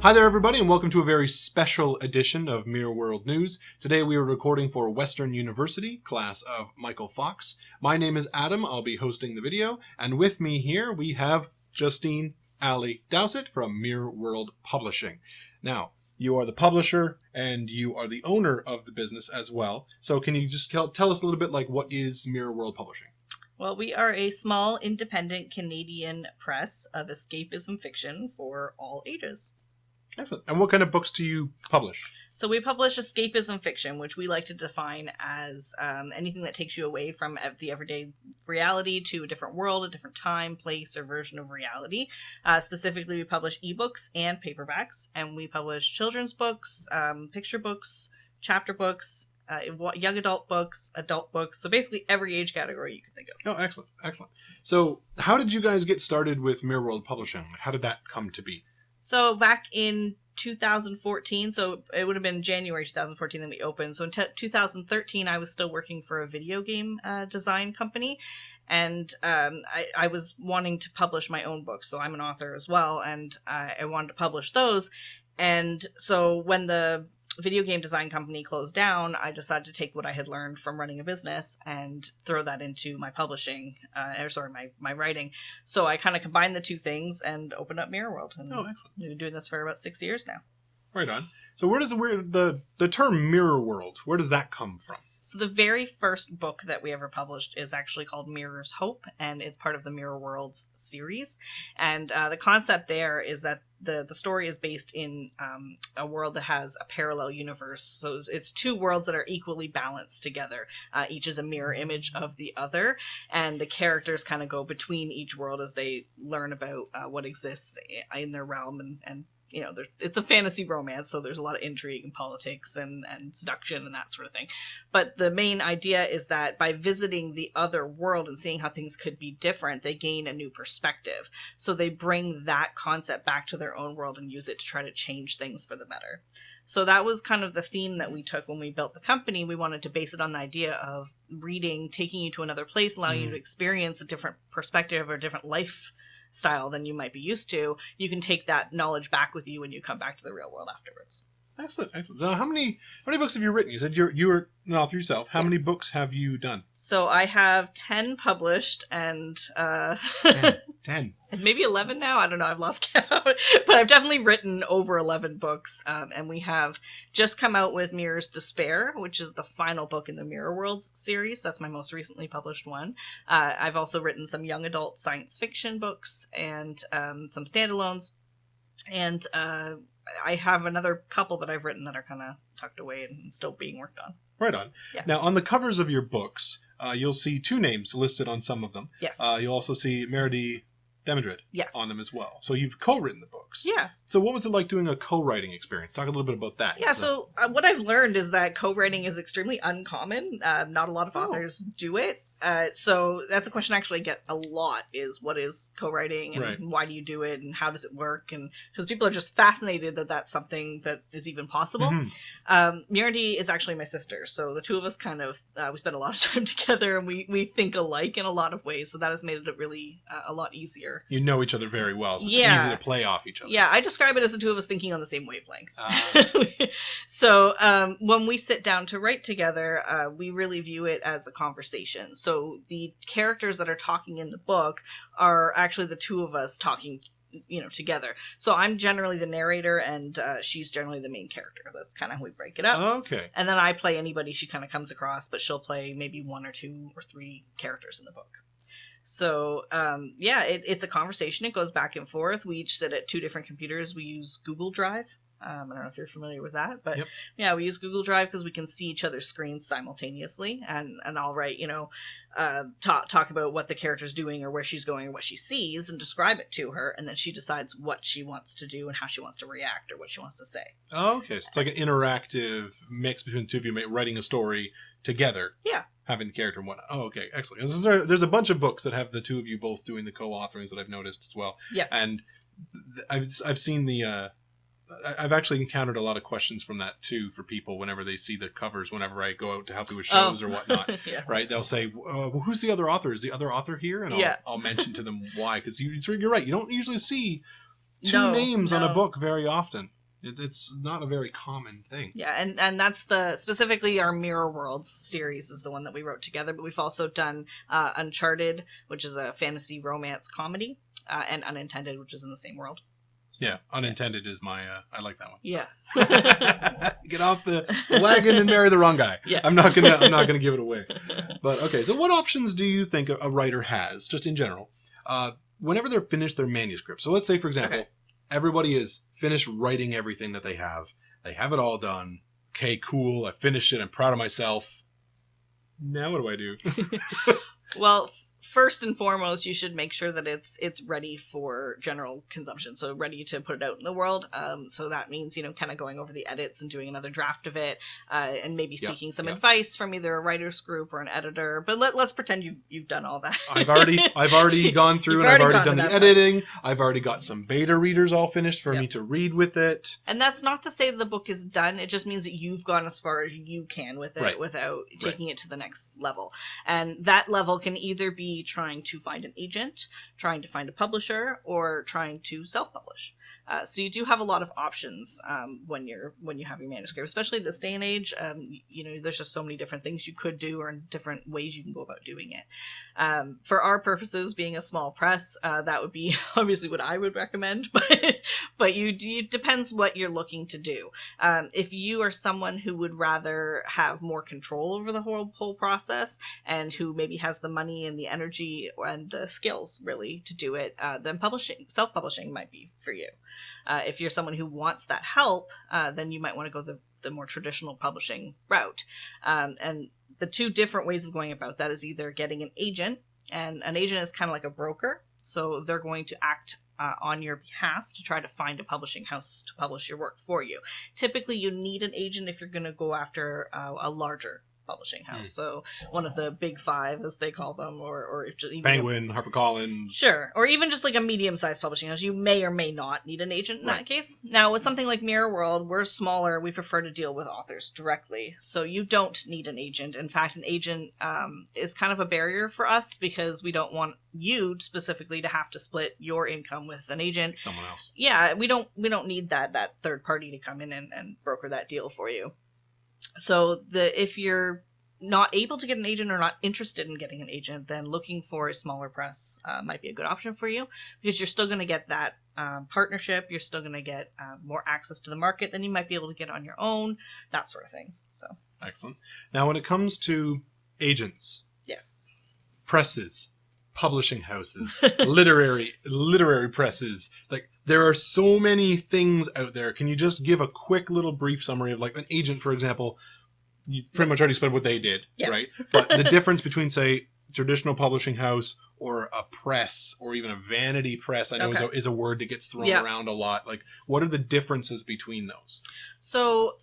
Hi there everybody and welcome to a very special edition of Mirror World News. Today we are recording for Western University, class of Michael Fox. My name is Adam, I'll be hosting the video, and with me here we have Justine Alley Dowsett from Mirror World Publishing. Now, you are the publisher and you are the owner of the business as well. So can you just tell us a little bit like what is Mirror World Publishing? Well, we are a small independent Canadian press of escapism fiction for all ages. Excellent. And what kind of books do you publish? So we publish escapism fiction, which we like to define as anything that takes you away from the everyday reality to a different world, a different time, place, or version of reality. Specifically, we publish ebooks and paperbacks, and we publish children's books, picture books, chapter books, young adult books, so basically every age category you can think of. Oh, excellent. Excellent. So how did you guys get started with Mirror World Publishing? How did that come to be? So back in 2014, so it would have been January 2014 that we opened. So in 2013, I was still working for a video game design company. And I was wanting to publish my own books. So I'm an author as well. And I wanted to publish those. And so when the video game design company closed down, I decided to take what I had learned from running a business and throw that into my publishing, my writing. So I kind of combined the two things and opened up Mirror World. And oh, excellent. we've been doing this for about 6 years now. Right on. So where does the term Mirror World, where does that come from? So the very first book that we ever published is actually called Mirror's Hope, and it's part of the Mirror Worlds series. And the concept there is that the story is based in a world that has a parallel universe. So it's two worlds that are equally balanced together. Each is a mirror image of the other, and the characters kind of go between each world as they learn about what exists in their realm and you know, it's a fantasy romance, so there's a lot of intrigue and politics and seduction and that sort of thing. But the main idea is that by visiting the other world and seeing how things could be different, they gain a new perspective. So they bring that concept back to their own world and use it to try to change things for the better. So that was kind of the theme that we took when we built the company. We wanted to base it on the idea of reading, taking you to another place, allowing you to experience a different perspective or a different life style than you might be used to. You can take that knowledge back with you when you come back to the real world afterwards. Excellent, excellent. So how many books have you written? You said you were an author yourself. How many books have you done? So I have 10 published and 10. And maybe 11 now. I don't know. I've lost count. But I've definitely written over 11 books. And we have just come out with Mirror's Despair, which is the final book in the Mirror Worlds series. That's my most recently published one. I've also written some young adult science fiction books and some standalones. And I have another couple that I've written that are kind of tucked away and still being worked on. Right on. Yeah. Now, on the covers of your books, you'll see two names listed on some of them. Yes. You'll also see Meredith Demidred on them as well. So you've co-written the books. Yeah. So what was it like doing a co-writing experience? Talk a little bit about that. Yeah, so what I've learned is that co-writing is extremely uncommon. Not a lot of authors do it. So that's a question I actually get a lot, is what is co-writing and why do you do it and how does it work? And because people are just fascinated that that's something that is even possible. Meredith is actually my sister. So the two of us kind of, we spend a lot of time together and we think alike in a lot of ways. So that has made it really a lot easier. You know each other very well, so it's easy to play off each other. Yeah, I describe it as the two of us thinking on the same wavelength. So when we sit down to write together, we really view it as a conversation. So the characters that are talking in the book are actually the two of us talking, together. So I'm generally the narrator and she's generally the main character. That's kind of how we break it up. Okay. And then I play anybody she kind of comes across, but she'll play maybe 1 or 2 or 3 characters in the book. So, it's a conversation. It goes back and forth. We each sit at 2 different computers. We use Google Drive. I don't know if you're familiar with that, but yeah, we use Google Drive because we can see each other's screens simultaneously, and I'll write, talk about what the character's doing or where she's going or what she sees and describe it to her, and then she decides what she wants to do and how she wants to react or what she wants to say. Oh, okay. So it's like an interactive mix between the two of you writing a story together. Yeah. Having the character and whatnot. Oh, okay. Excellent. There's a bunch of books that have the two of you both doing the co-authoring that I've noticed as well. Yeah. And I've seen the... I've actually encountered a lot of questions from that too for people whenever they see the covers, whenever I go out to help you with shows or whatnot, right? They'll say, well, who's the other author? Is the other author here? And I'll mention to them why, because you're right. You don't usually see two names on a No. book very often. It's not a very common thing. Yeah, and that's specifically our Mirror Worlds series is the one that we wrote together, but we've also done Uncharted, which is a fantasy romance comedy, and Unintended, which is in the same world. So, yeah, Unintended is my, I like that one. Yeah. Get off the wagon and marry the wrong guy. Yes. I'm not gonna give it away. But okay, so what options do you think a writer has, just in general, whenever they're finished their manuscript? So let's say, for example, everybody is finished writing everything that they have. They have it all done. Okay, cool. I finished it. I'm proud of myself. Now what do I do? Well, first and foremost, you should make sure that it's ready for general consumption, so ready to put it out in the world. So that means, kind of going over the edits and doing another draft of it, and maybe seeking some advice from either a writer's group or an editor. But let's pretend you've done all that. I've already gone through and I've already done the editing. I've already got some beta readers all finished for me to read with it. And that's not to say the book is done. It just means that you've gone as far as you can with it without taking it to the next level. And that level can either be trying to find an agent, trying to find a publisher, or trying to self-publish. So you do have a lot of options when you have your manuscript, especially this day and age. There's just so many different things you could do or different ways you can go about doing it. For our purposes, being a small press, that would be obviously what I would recommend, but it depends what you're looking to do. If you are someone who would rather have more control over the whole process and who maybe has the money and the energy and the skills really to do it, then self-publishing might be for you. If you're someone who wants that help, then you might want to go the more traditional publishing route. And the two different ways of going about that is either getting an agent, and an agent is kind of like a broker. So they're going to act on your behalf to try to find a publishing house to publish your work for you. Typically, you need an agent if you're going to go after a larger publishing house. So one of the big five, as they call them, or even Penguin, HarperCollins. Sure. Or even just like a medium-sized publishing house. You may or may not need an agent in that case. Now, with something like Mirror World, we're smaller. We prefer to deal with authors directly. So you don't need an agent. In fact, an agent is kind of a barrier for us because we don't want you specifically to have to split your income with an agent. Someone else. Yeah, we don't need that third party to come in and broker that deal for you. So if you're not able to get an agent or not interested in getting an agent, then looking for a smaller press might be a good option for you, because you're still going to get that partnership. You're still going to get more access to the market than you might be able to get on your own, that sort of thing. So excellent. Now, when it comes to agents, yes, presses, publishing houses, literary presses, like there are so many things out there. Can you just give a quick little brief summary of like an agent, for example? You pretty much already explained what they did, right? But the difference between, say, traditional publishing house or a press or even a vanity press, I know is a word that gets thrown around a lot. Like, what are the differences between those? So,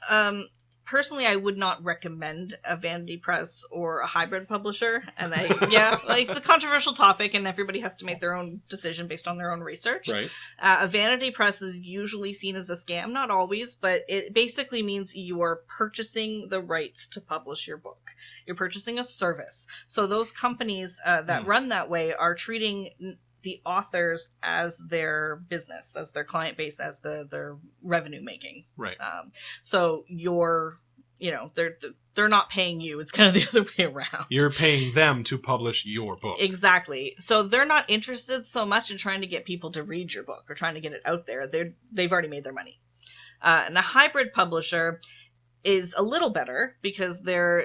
personally, I would not recommend a vanity press or a hybrid publisher. And it's a controversial topic and everybody has to make their own decision based on their own research. Right. A vanity press is usually seen as a scam, not always, but it basically means you are purchasing the rights to publish your book. You're purchasing a service. So those companies that run that way are treating the authors as their business, as their client base, as their revenue making. Right. So they're not paying you. It's kind of the other way around. You're paying them to publish your book. Exactly. So they're not interested so much in trying to get people to read your book or trying to get it out there. They've already made their money. And a hybrid publisher is a little better because they're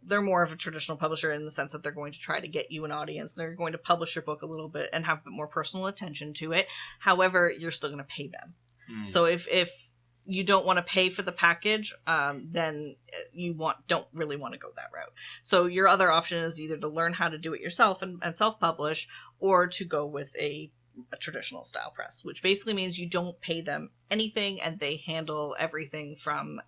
more of a traditional publisher in the sense that they're going to try to get you an audience. They're going to publish your book a little bit and have a bit more personal attention to it. However, you're still going to pay them. So if you don't want to pay for the package, then you don't really want to go that route. So your other option is either to learn how to do it yourself and self-publish, or to go with a traditional style press, which basically means you don't pay them anything and they handle everything from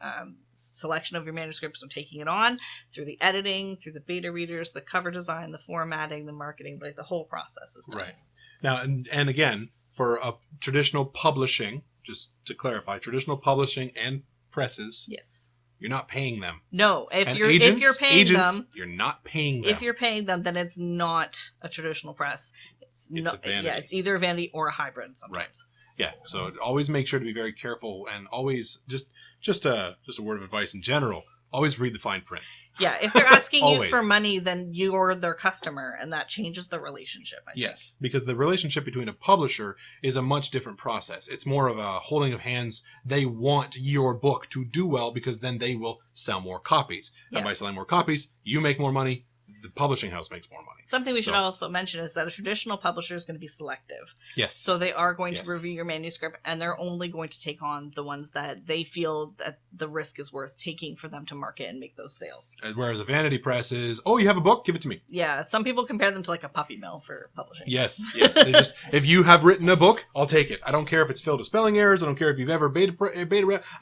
selection of your manuscripts and taking it on, through the editing, through the beta readers, the cover design, the formatting, the marketing, like the whole process is done. Right. Now, and again, for a traditional publishing, just to clarify, traditional publishing and presses, yes, you're not paying them. No, if you're paying them, you're not paying them. If you're paying them, then it's not a traditional press. It's a vanity. Yeah, it's either a vanity or a hybrid sometimes. Right. Yeah, so always make sure to be very careful, and always just a word of advice in general. Always read the fine print. Yeah, if they're asking you Always. for money, then you're their customer, and that changes the relationship, I think. Yes, because the relationship between a publisher is a much different process. It's more of a holding of hands. They want your book to do well because then they will sell more copies. Yeah. And by selling more copies, you make more money. The publishing house makes more money. Something we should also mention is that a traditional publisher is going to be selective. Yes. So they are going to review your manuscript, and they're only going to take on the ones that they feel that the risk is worth taking for them to market and make those sales. Whereas a vanity press is, oh, you have a book? Give it to me. Yeah, some people compare them to like a puppy mill for publishing. Yes. They just, if you have written a book, I'll take it. I don't care if it's filled with spelling errors. I don't care if you've ever beta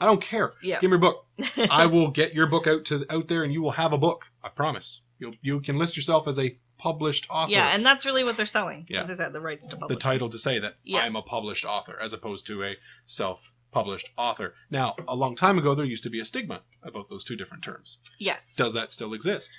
I don't care. Yeah. Give me your book. I will get your book out there, and you will have a book. I promise. You can list yourself as a published author. Yeah, and that's really what they're selling. Yeah. As I said, the rights to publish. The title to say that I'm a published author, as opposed to a self-published author. Now, a long time ago, there used to be a stigma about those two different terms. Yes. Does that still exist?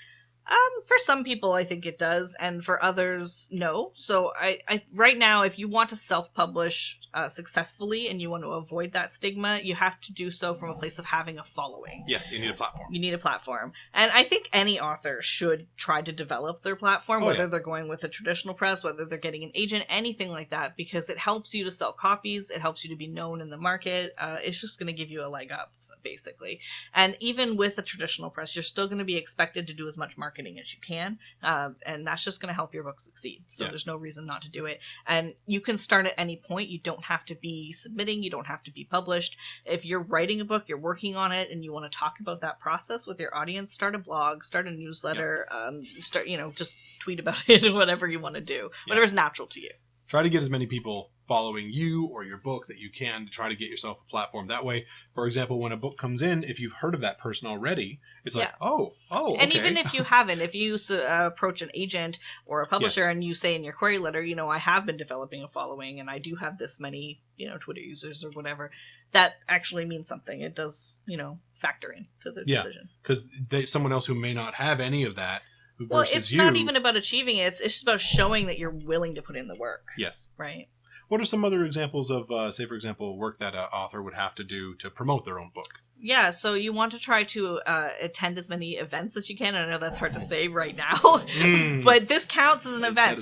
For some people, I think it does, and for others, no. So, I right now, if you want to self-publish successfully and you want to avoid that stigma, you have to do so from a place of having a following. Yes, you need a platform. You need a platform, and I think any author should try to develop their platform, whether they're going with a traditional press, whether they're getting an agent, anything like that, because it helps you to sell copies. It helps you to be known in the market. It's just going to give you a leg up, basically. And even with a traditional press, you're still going to be expected to do as much marketing as you can, and that's just going to help your book succeed. So there's no reason not to do it. And you can start at any point. You don't have to be submitting. You don't have to be published. If you're writing a book, you're working on it, and you want to talk about that process with your audience, start a blog, start a newsletter, just tweet about it, whatever you want to do, whatever's natural to you. Try to get as many people following you or your book that you can to try to get yourself a platform. That way, for example, when a book comes in, if you've heard of that person already, it's like, oh, okay. And even if you haven't, if you approach an agent or a publisher and you say in your query letter, I have been developing a following and I do have this many, Twitter users or whatever, that actually means something. It does, factor into the decision. Because someone else who may not have any of that, well, it's not even about achieving it. It's just about showing that you're willing to put in the work. Yes. Right. What are some other examples of, say, for example, work that an author would have to do to promote their own book? Yeah, so you want to try to attend as many events as you can. I know that's hard to say right now, but this counts as an event.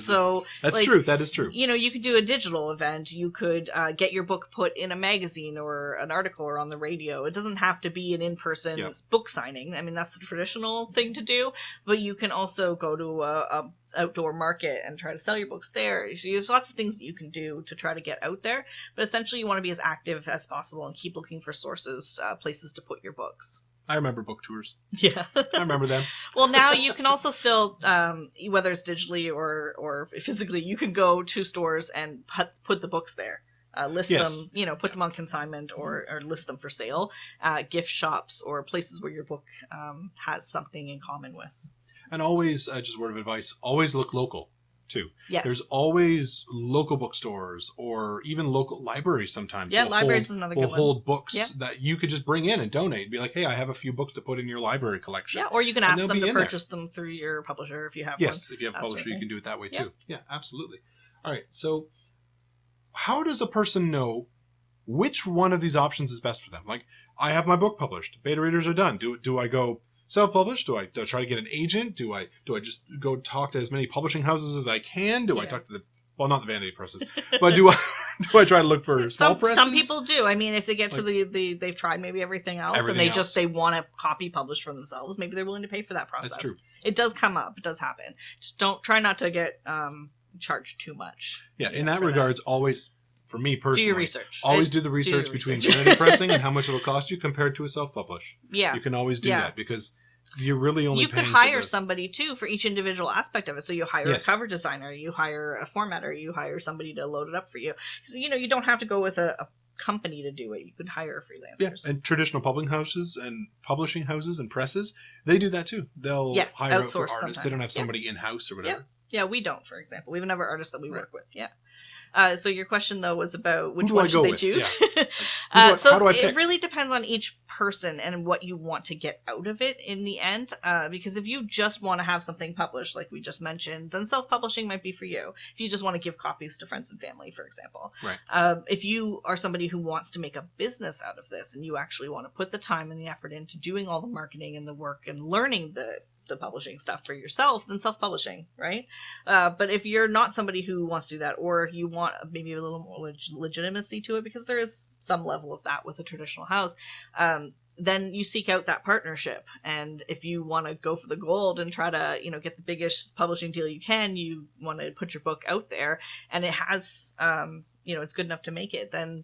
That's true. That is true. You could do a digital event. You could get your book put in a magazine or an article or on the radio. It doesn't have to be an in-person book signing. I mean, that's the traditional thing to do, but you can also go to a outdoor market and try to sell your books there. So there's lots of things that you can do to try to get out there, but essentially you want to be as active as possible and keep looking for sources, places to put your books. I remember book tours. Yeah. I remember them. Well, now you can also still, whether it's digitally or physically, you can go to stores and put the books there. List them, put them on consignment or list them for sale, gift shops or places where your book has something in common with. And always, just a word of advice, always look local, too. Yes. There's always local bookstores or even local libraries sometimes. Yeah, libraries is another good one. Will hold books that you could just bring in and donate. Be like, hey, I have a few books to put in your library collection. Yeah, or you can ask them to purchase them through your publisher if you have one. Yes, if you have a publisher, you can do it that way, too. Yeah, absolutely. All right, so how does a person know which one of these options is best for them? Like, I have my book published. Beta readers are done. Do I go self-published? Do I try to get an agent? Do I just go talk to as many publishing houses as I can? Do I talk to not the vanity presses, but do I try to look for small presses? Some people do. I mean, if they get to they've tried maybe everything else and they want a copy published for themselves, maybe they're willing to pay for that process. That's true. It does come up. It does happen. Just try not to get charged too much. Yeah, in that regards, always. For me personally, do your research. Always do the research between vanity pressing and how much it'll cost you compared to a self-publish. Yeah. You can always do that because you're really only You could hire somebody, too, for each individual aspect of it. So you hire a cover designer, you hire a formatter, you hire somebody to load it up for you. So, you don't have to go with a company to do it. You could hire freelancers. Yeah, and traditional publishing houses and presses, they do that, too. They'll hire out for artists. They don't have somebody in-house or whatever. Yeah, we don't, for example. We have another artist that we work with, So your question, though, was about which Who do one I should go they with? choose? Yeah. How do I pick? It really depends on each person and what you want to get out of it in the end. Because if you just want to have something published, like we just mentioned, then self-publishing might be for you. If you just want to give copies to friends and family, for example. Right. If you are somebody who wants to make a business out of this and you actually want to put the time and the effort into doing all the marketing and the work and learning the publishing stuff for yourself, then self-publishing, right? But if you're not somebody who wants to do that, or you want maybe a little more legitimacy to it, because there is some level of that with a traditional house, then you seek out that partnership. And if you want to go for the gold and try to, get the biggest publishing deal you can, you want to put your book out there, and it has, it's good enough to make it, then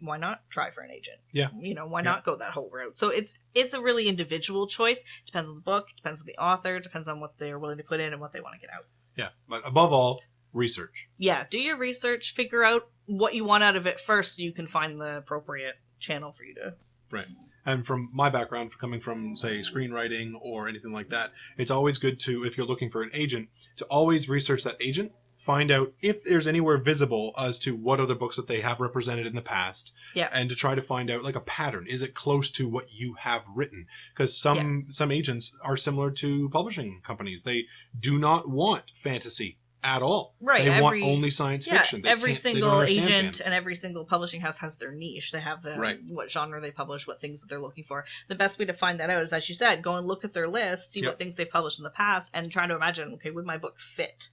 why not try for an agent? Yeah. Why not go that whole route? So it's a really individual choice. Depends on the book, depends on the author, depends on what they're willing to put in and what they want to get out. Yeah. But above all, research. Yeah. Do your research, figure out what you want out of it first so you can find the appropriate channel for you to. Right. And from my background, coming from, say, screenwriting or anything like that, it's always good to, if you're looking for an agent, to always research that agent. Find out if there's anywhere visible as to what other books that they have represented in the past. Yeah. And to try to find out like a pattern. Is it close to what you have written? Because some agents are similar to publishing companies. They do not want fantasy at all. Right. They want only science fiction. Every single agent fantasy. and every single publishing house has their niche. They have what genre they publish, what things that they're looking for. The best way to find that out is, as you said, go and look at their list, see what things they've published in the past, and try to imagine, okay, would my book fit?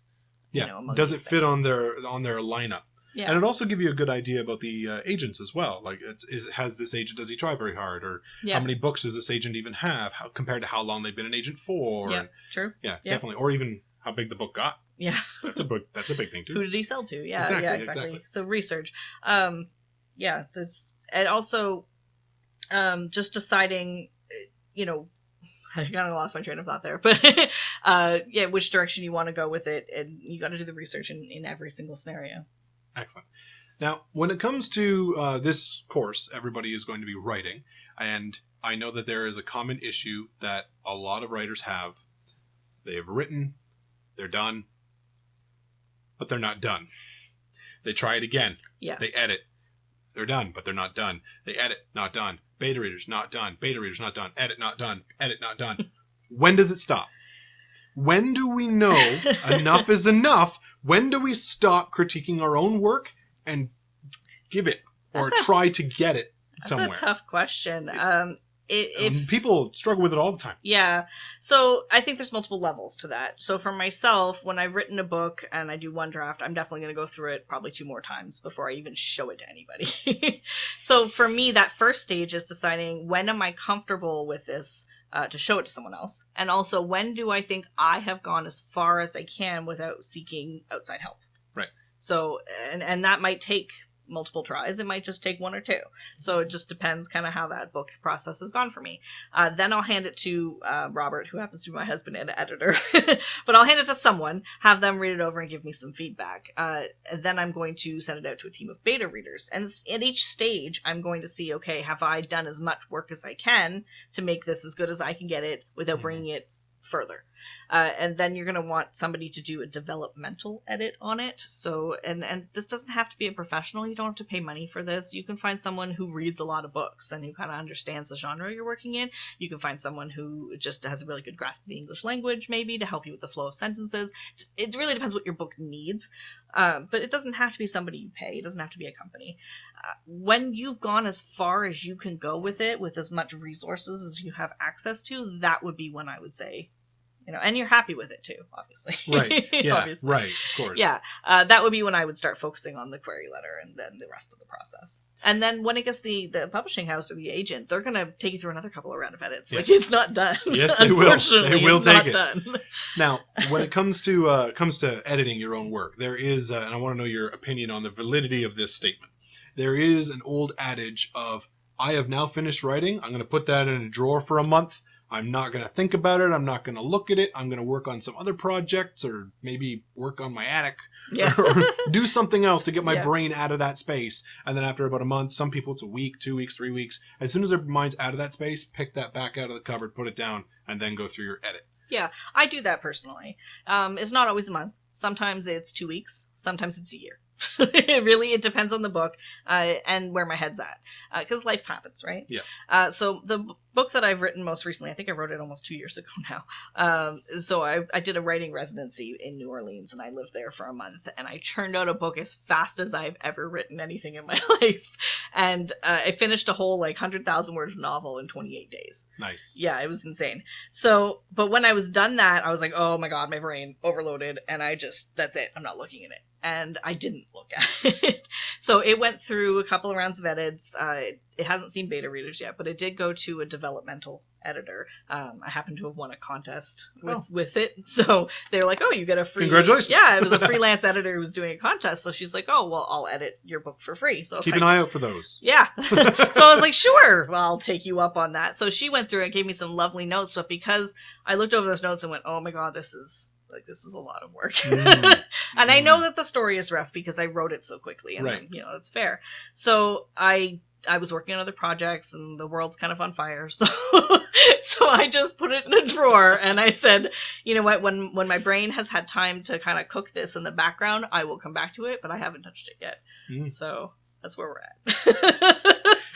Yeah. Does it fit on their lineup? Yeah. And it also give you a good idea about the agents as well. Like, has this agent, does he try very hard? Or how many books does this agent even have compared to how long they've been an agent for? Yeah, true. Yeah, definitely. Or even how big the book got. Yeah. That's a big thing too. Who did he sell to? Yeah, exactly. So research. It's and also just deciding, I kind of lost my train of thought there, but which direction you want to go with it, and you got to do the research in every single scenario. Excellent. Now, when it comes to this course, everybody is going to be writing, and I know that there is a common issue that a lot of writers have. They have written, they're done, but they're not done. They try it again. Yeah. They edit. They're done, but they're not done. They edit, not done. Beta readers, not done. Beta readers, not done. Edit, not done. Edit, not done. When does it stop? When do we know enough is enough? When do we stop critiquing our own work and give it or try to get it somewhere? That's a tough question. People struggle with it all the time. Yeah. So I think there's multiple levels to that. So for myself, when I've written a book and I do one draft, I'm definitely going to go through it probably 2 more times before I even show it to anybody. So for me, that first stage is deciding, when am I comfortable with this to show it to someone else? And also, when do I think I have gone as far as I can without seeking outside help? Right. So, and that might take multiple tries. It might just take 1 or 2. So it just depends kind of how that book process has gone for me. Then I'll hand it to Robert, who happens to be my husband and editor. But I'll hand it to someone, have them read it over and give me some feedback. Then I'm going to send it out to a team of beta readers. And at each stage, I'm going to see, okay, have I done as much work as I can to make this as good as I can get it without bringing it further. And then you're going to want somebody to do a developmental edit on it. So, and this doesn't have to be a professional. You don't have to pay money for this. You can find someone who reads a lot of books and who kind of understands the genre you're working in. You can find someone who just has a really good grasp of the English language, maybe, to help you with the flow of sentences. It really depends what your book needs. But it doesn't have to be somebody you pay. It doesn't have to be a company. When you've gone as far as you can go with it, with as much resources as you have access to, that would be when I would say, and you're happy with it too, obviously. Right. Yeah. Obviously. Right. Of course. Yeah. That would be when I would start focusing on the query letter and then the rest of the process. And then when it gets the publishing house or the agent, they're going to take you through another couple of round of edits. Yes. Like, it's not done. Yes, they will. They will take it. Done. Now, when it comes to editing your own work, there is, and I want to know your opinion on the validity of this statement. There is an old adage of, I have now finished writing. I'm going to put that in a drawer for a month. I'm not going to think about it. I'm not going to look at it. I'm going to work on some other projects, or maybe work on my attic, or do something else to get my brain out of that space. And then after about a month, some people it's a week, 2 weeks, 3 weeks. As soon as their mind's out of that space, pick that back out of the cupboard, put it down, and then go through your edit. Yeah, I do that personally. It's not always a month. Sometimes it's 2 weeks. Sometimes it's a year. It depends on the book and where my head's at, because life happens, right? Yeah. So the book that I've written most recently, I think I wrote it almost 2 years ago now. So I did a writing residency in New Orleans, and I lived there for a month, and I churned out a book as fast as I've ever written anything in my life. And I finished a whole 100,000 word novel in 28 days. Nice. Yeah, it was insane. So, but when I was done that, I was like, oh my God, my brain overloaded, and that's it. I'm not looking at it. And I didn't look at it. So it went through a couple of rounds of edits. It hasn't seen beta readers yet, but it did go to a developmental editor. I happen to have won a contest with it. So they're like, oh, you get a free... Congratulations. Yeah, it was a freelance editor who was doing a contest. So she's like, oh, well, I'll edit your book for free. So I was Keep an eye out for those. Yeah. So I was like, sure, well, I'll take you up on that. So she went through and gave me some lovely notes. But because I looked over those notes and went, oh my God, this is a lot of work. And I know that the story is rough because I wrote it so quickly, and right. then, it's fair. So I was working on other projects, and the world's kind of on fire. So I just put it in a drawer, and I said, you know what, when my brain has had time to kind of cook this in the background, I will come back to it, but I haven't touched it yet. So that's where we're at.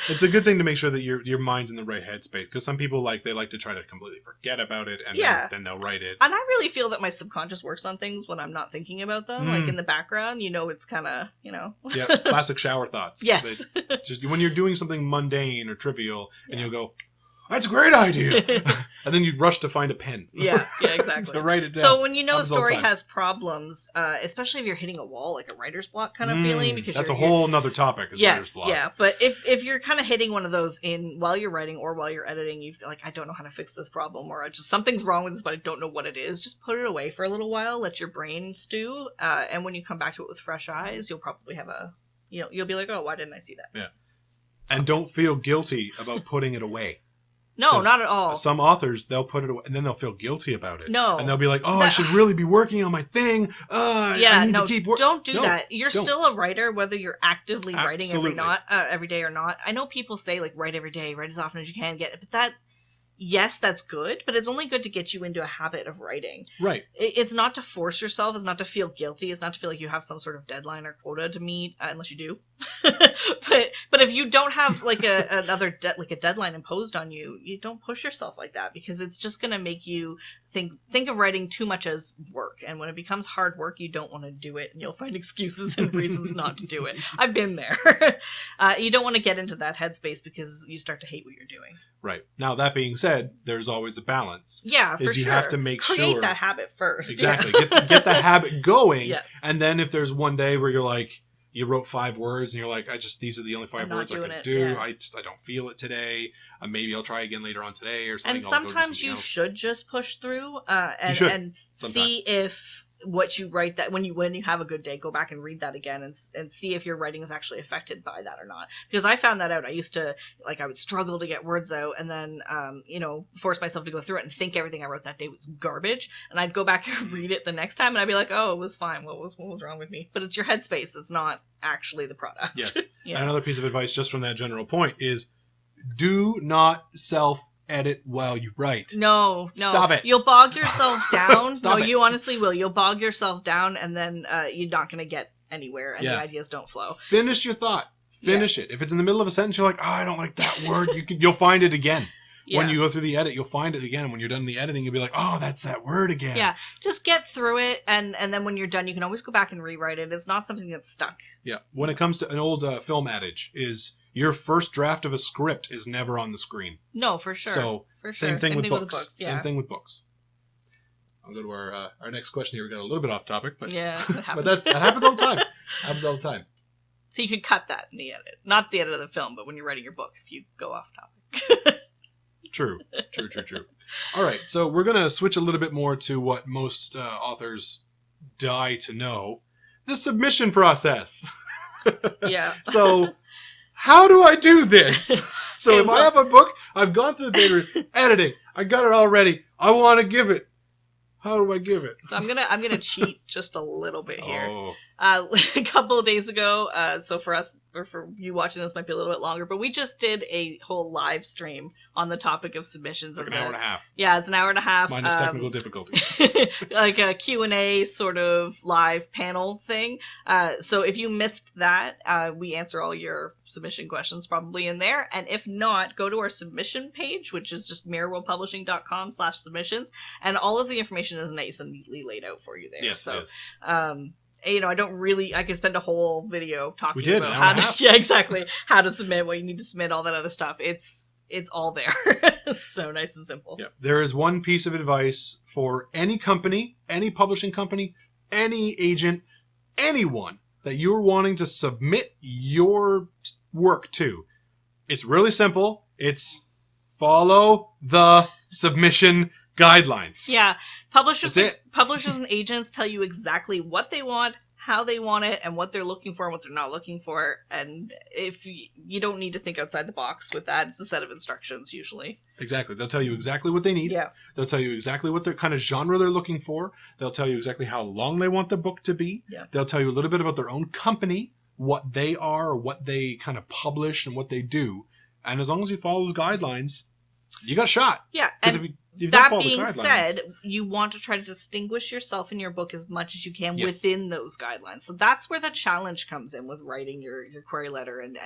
It's a good thing to make sure that your mind's in the right headspace, because some people they like to try to completely forget about it, and then they'll write it. And I really feel that my subconscious works on things when I'm not thinking about them, like in the background. It's kind of Yeah, classic shower thoughts. Yes. Just when you're doing something mundane or trivial, and you'll go, that's a great idea. And then you rush to find a pen. Yeah, exactly. To write it down. So when a story has problems, especially if you're hitting a wall, like a writer's block kind of feeling, because that's a whole nother topic. Yes, yeah. But if you're kind of hitting one of those while you're writing or while you're editing, you've I don't know how to fix this problem, or just something's wrong with this, but I don't know what it is. Just put it away for a little while, let your brain stew, and when you come back to it with fresh eyes, you'll probably have you'll be like, oh, why didn't I see that? Yeah. And don't feel guilty about putting it away. No, not at all. Some authors, they'll put it away, and then they'll feel guilty about it. No. And they'll be like, I should really be working on my thing. I need to keep working. Don't do that. You're still a writer, whether you're actively writing every day or not. I know people say, write every day, write as often as you can get it, but yes, that's good, but it's only good to get you into a habit of writing. Right. It's not to force yourself. It's not to feel guilty. It's not to feel like you have some sort of deadline or quota to meet, unless you do. But if you don't have a deadline imposed on you, you don't push yourself like that, because it's just going to make you think of writing too much as work. And when it becomes hard work, you don't want to do it, and you'll find excuses and reasons not to do it. I've been there. You don't want to get into that headspace because you start to hate what you're doing. Right. Now, that being said, there's always a balance. Yeah, for sure. You have to make Create that habit first. Exactly. Yeah. Get the habit going. Yes. And then if there's one day where you're you wrote 5 words and you're like, these are the only 5 words I can do. Yeah. I don't feel it today. Maybe I'll try again later on today or something. And sometimes you should just push through and see if what you write, that when you have a good day, go back and read that again and see if your writing is actually affected by that or not. Because I found that out. I used to I would struggle to get words out, and then force myself to go through it and think everything I wrote that day was garbage, and I'd go back and read it the next time, and I'd be like, oh, it was fine. What was wrong with me? But it's your headspace. It's not actually the product. Yes. Yeah. And another piece of advice just from that general point is, do not edit while you write. No. Stop it. You'll bog yourself down. Stop it. You honestly will. You'll bog yourself down, and then you're not going to get anywhere, and the ideas don't flow. Finish your thought. Finish it. If it's in the middle of a sentence, you're like, I don't like that word. You'll find it again. Yeah. When you go through the edit, you'll find it again. When you're done the editing, you'll be like, oh, that's that word again. Yeah. Just get through it, and then when you're done, you can always go back and rewrite it. It's not something that's stuck. Yeah. When it comes to an old film adage is, your first draft of a script is never on the screen. No, for sure. So same thing with books. Yeah. Same thing with books. I'll go to our next question here. We got a little bit off topic, but that happens. But that happens all the time. Happens all the time. So you could cut that in the edit, not the edit of the film, but when you're writing your book, if you go off topic. True. All right, so we're gonna switch a little bit more to what most authors die to know: the submission process. Yeah. So, how do I do this? So if I have a book, I've gone through the beta, editing, I got it all ready, I want to give it. How do I give it? So I'm gonna cheat just a little bit here. Oh. A couple of days ago, so for us, or for you watching this might be a little bit longer, but we just did a whole live stream on the topic of submissions. It's like an hour and a half. Yeah, it's an hour and a half. Minus technical difficulties. Like a Q&A sort of live panel thing. So if you missed that, we answer all your submission questions probably in there. And if not, go to our submission page, which is just mirrorworldpublishing.com/submissions. And all of the information is nice and neatly laid out for you there. Yes, so, it is. I could spend a whole video talking We did, about an how hour and a to, half. yeah, exactly, how to submit, what you need to submit, all that other stuff. It's all there. So nice and simple. Yeah. There is one piece of advice for any company, any publishing company, any agent, anyone that you're wanting to submit your work to. It's really simple. It's follow the submission guidelines. Yeah, publishers That's it. publishers and agents tell you exactly what they want, how they want it, and what they're looking for and what they're not looking for. And if you don't need to think outside the box with that, it's a set of instructions usually. Exactly. They'll tell you exactly what they need. Yeah. They'll tell you exactly what their kind of genre they're looking for. They'll tell you exactly how long they want the book to be. Yeah. They'll tell you a little bit about their own company, what they are, or what they kind of publish and what they do. And as long as you follow those guidelines, you got a shot. Yeah, Because and if you don't that follow the being guidelines- said, you want to try to distinguish yourself in your book as much as you can Yes. within those guidelines. So that's where the challenge comes in with writing your query letter and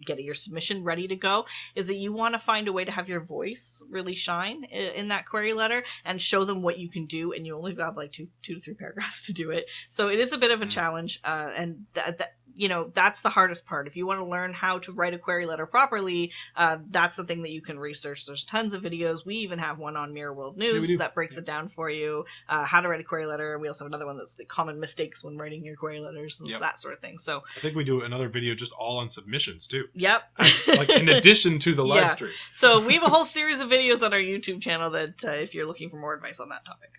getting your submission ready to go, is that you want to find a way to have your voice really shine in that query letter and show them what you can do, and you only have like two to three paragraphs to do it. So it is a bit of a challenge, and that's the hardest part. If you want to learn how to write a query letter properly, that's something that you can research. There's tons of videos. We even have one on Mirror World Yeah, we News do. that breaks it down for you, how to write a query letter. We also have another one that's the common mistakes when writing your query letters and Yep. that sort of thing. So, I think we do another video just all on submissions too. yep. Like in addition to the live Yeah. stream. So we have a whole series of videos on our YouTube channel that if you're looking for more advice on that topic.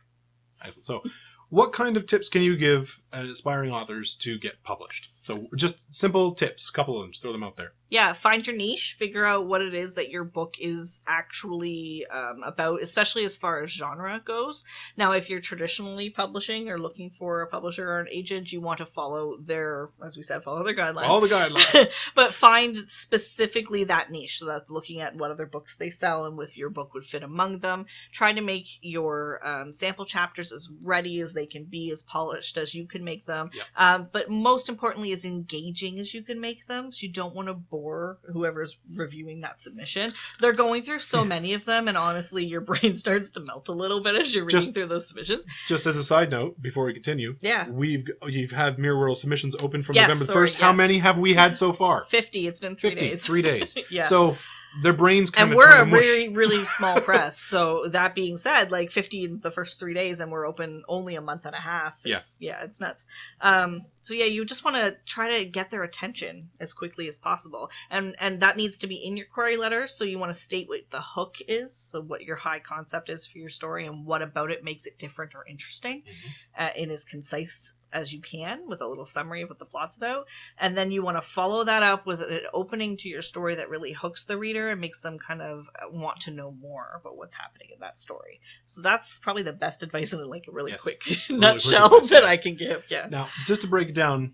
Excellent. So what kind of tips can you give aspiring authors to get published? So just simple tips, a couple of them, just throw them out there. Yeah, find your niche, figure out what it is that your book is actually about, especially as far as genre goes. Now, if you're traditionally publishing or looking for a publisher or an agent, you want to follow their, as we said, follow their guidelines. All the guidelines. But find specifically that niche. So that's looking at what other books they sell and if your book would fit among them. Try to make your sample chapters as ready as they can be, as polished as you can make them. Yep. But most importantly, as engaging as you can make them. So you don't want to bore whoever's reviewing that submission. They're going through so many of them, and honestly, your brain starts to melt a little bit as you're reading through those submissions. Just as a side note, before we continue, Yeah. you've had Mirror World submissions open from Yes, November sorry, 1st. How yes. many have we had so far? 50. It's been 3 50. days. 3 days. Yeah. So their brains kind And of we're turn a to mush. really, really small press. So that being said, like 50 in the first 3 days, and we're open only a month and a half. Yeah, it's nuts. So yeah, you just want to try to get their attention as quickly as possible, and that needs to be in your query letter. So you want to state what the hook is, so what your high concept is for your story, and what about it makes it different or interesting, in as concise as you can, with a little summary of what the plot's about. And then you want to follow that up with an opening to your story that really hooks the reader and makes them kind of want to know more about what's happening in that story. So that's probably the best advice in like a really Yes. quick Really nutshell quick advice, that yeah. I can give. Yeah. Now, just to break it down,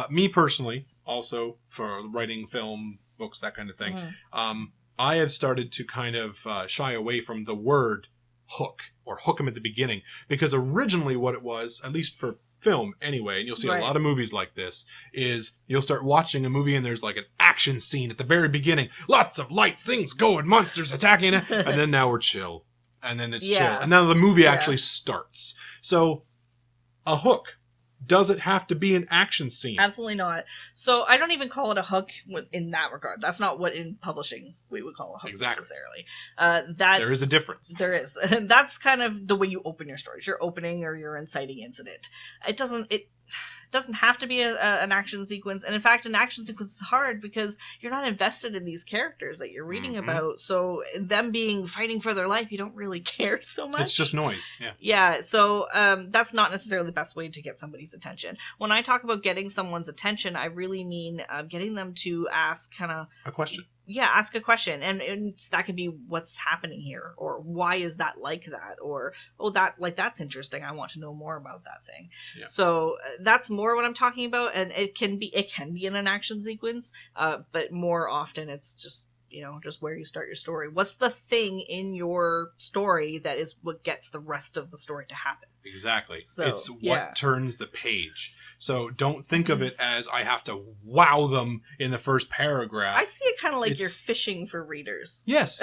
me personally, also for writing film, books, that kind of thing, I have started to kind of shy away from the word hook, or hook them at the beginning, because originally what it was, at least for film anyway, and you'll see Right. a lot of movies like this, is you'll start watching a movie and there's like an action scene at the very beginning, lots of lights, things going, monsters attacking, and then now we're chill, and then it's chill, and now the movie actually starts. So a hook, does it have to be an action scene? Absolutely not. So I don't even call it a hook in that regard. That's not what in publishing we would call a hook necessarily. There is a difference. There is. And that's kind of the way you open your stories. You're opening or you're inciting incident. It doesn't have to be an action sequence. And in fact, an action sequence is hard because you're not invested in these characters that you're reading about. So them fighting for their life, you don't really care so much. It's just noise. Yeah. Yeah, so that's not necessarily the best way to get somebody's attention. When I talk about getting someone's attention, I really mean getting them to ask kind of A question. ask a question, and that could be what's happening here, or why is that like that, or that's interesting, I want to know more about that thing. Yeah. So that's more what I'm talking about, and it can be in an action sequence, but more often it's just just where you start your story. What's the thing in your story that is what gets the rest of the story to happen? Exactly. So, it's what turns the page. So don't think of it as I have to wow them in the first paragraph. I see it kind of like you're fishing for readers. Yes,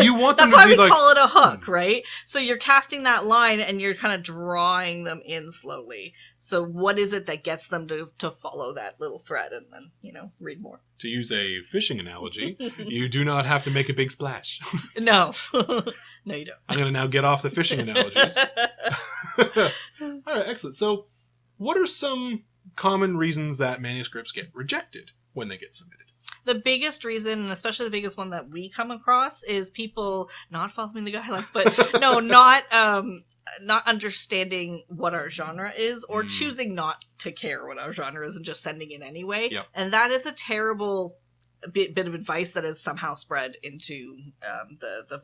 you want them That's to be why we like, call it a hook, right? So you're casting that line and you're kind of drawing them in slowly. So what is it that gets them to follow that little thread and then, read more? To use a fishing analogy, you do not have to make a big splash. No. No, you don't. I'm going to now get off the fishing analogies. All right, excellent. So what are some common reasons that manuscripts get rejected when they get submitted? The biggest reason, and especially the biggest one that we come across, is people not following the guidelines, but no, not understanding what our genre is, or choosing not to care what our genre is and just sending it anyway. Yep. And that is a terrible bit of advice that has somehow spread into the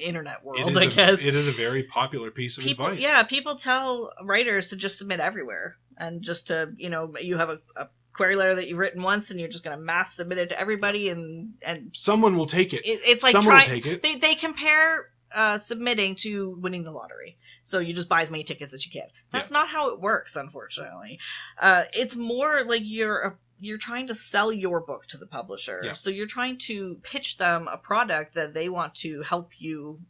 internet world, I guess. It is a very popular piece of advice. Yeah, people tell writers to just submit everywhere, and just to, you have a query letter that you've written once and you're just going to mass submit it to everybody, and someone will take it. It's like someone will take it. They compare submitting to winning the lottery. So you just buy as many tickets as you can. That's not how it works, unfortunately. It's more like you're trying to sell your book to the publisher. Yeah. So you're trying to pitch them a product that they want to help you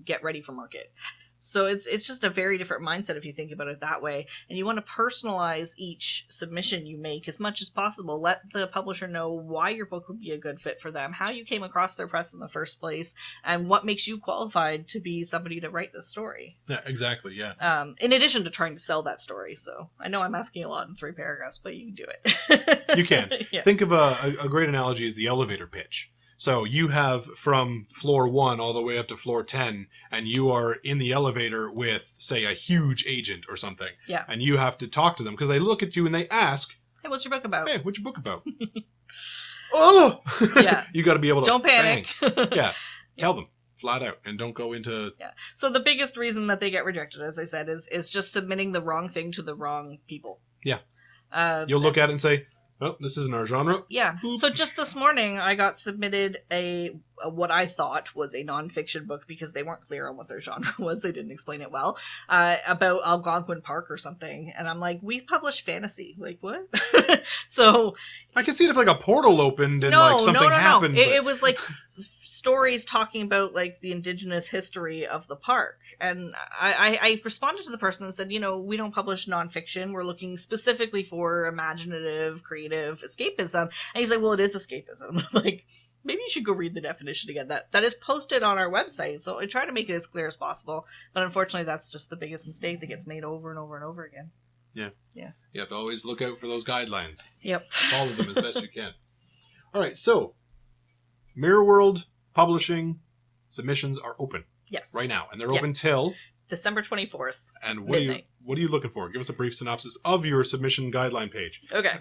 get ready for market. So it's just a very different mindset if you think about it that way. And you want to personalize each submission you make as much as possible. Let the publisher know why your book would be a good fit for them, how you came across their press in the first place, and what makes you qualified to be somebody to write this story. Yeah, exactly, yeah. In addition to trying to sell that story. So I know I'm asking a lot in 3 paragraphs, but you can do it. You can. Yeah. Think of a great analogy is the elevator pitch. So you have from floor 1 all the way up to floor 10, and you are in the elevator with, say, a huge agent or something. Yeah. And you have to talk to them because they look at you and they ask, hey, what's your book about? Hey, what's your book about? Oh! Yeah. You got to be able to... Don't panic. Yeah. Tell them flat out and don't go into... Yeah. So the biggest reason that they get rejected, as I said, is just submitting the wrong thing to the wrong people. Yeah. You'll look at it and say... Oh, this isn't our genre. Yeah. Boop. So just this morning, I got submitted a what I thought was a nonfiction book because they weren't clear on what their genre was. They didn't explain it well. About Algonquin Park or something. And I'm like, we publish fantasy. Like, what? So... I can see it if like a portal opened and like something happened. No. It was like stories talking about like the indigenous history of the park. And I responded to the person and said, we don't publish nonfiction. We're looking specifically for imaginative, creative escapism. And he's like, well, it is escapism. I'm like, maybe you should go read the definition again. That is posted on our website. So I try to make it as clear as possible. But unfortunately, that's just the biggest mistake that gets made over and over and over again. Yeah. Yeah. You have to always look out for those guidelines. Yep. Follow them as best you can. All right. So, Mirror World Publishing submissions are open. Yes. Right now. And they're open till... December 24th. And what are you looking for? Give us a brief synopsis of your submission guideline page. Okay.